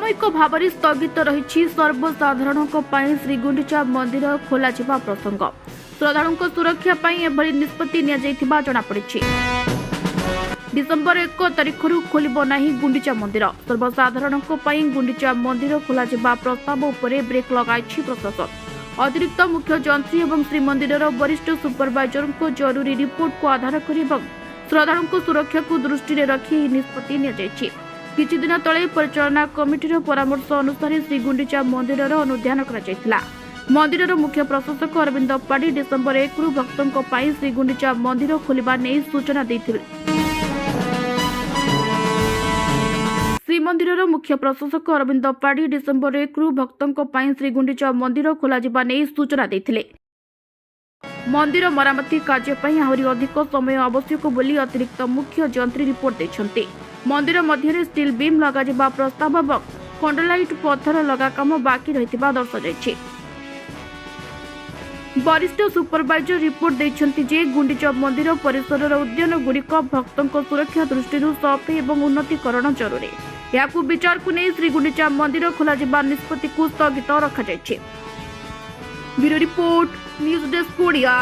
सामयिक भाव में स्थगित रही सर्वसाधारण श्रीगुंडीचा मंदिर खोल प्रसंग श्रद्धालुओं सुरक्षा एभली निष्पत्ति जनापड़ी। डिसेम्बर 1 तारिख खोल गुंडीचा मंदिर सर्वसाधारण गुंडीचा मंदिर खोल प्रस्ताव उपर ब्रेक लगाई प्रशासन। अतिरिक्त मुख्य जंत्री और श्रीमंदिर वरिष्ठ सुपरवाइजर को जरूरी रिपोर्ट को आधार कर श्रद्धालुओं सुरक्षा को दृष्टि में रखी निष्पत्ति किछि दिन तले परिचालना कमिटीर परामर्श अनुसार श्रीगुंडीचा मंदिर अनुध्यान करा। मंदिर मुख्य प्रशासक अरविंद पाढ़ी डिसेम्बर 1 भक्तों श्रीगुंडीचा मंदिर खोलिबा नै सूचना देथिले। श्रीमंदिर मुख्य प्रशासक अरविंद पाढ़ी डिसेम्बर 1 भक्तों श्रीगुंडीचा मंदिर खोलाजिबा नै सूचना देथिले। मंदिर मरामती कार्य आहरी अधिक समय आवश्यक बोली अतिरिक्त मुख्य जंत्री रिपोर्ट देछन्ते। मंदिर मध्य स्टील बीम लगा प्रस्ताव और खंडलाइट पत्थर लगा काम बाकी रहितिबा दर्शाଯାଇଛି। वरिष्ठ सुपरवाइजर रिपोर्ट देछन्ति जे गुंडीचा मंदिर परिसर उद्यान गुड़िक भक्तों सुरक्षा दृष्टि सफाई और उन्नतीकरण जरूरी। याकू विचार को नहीं श्रीगुंडीचा मंदिर खोल निष्पत्ति को स्थगित रखा। Bureau report news desk Odia.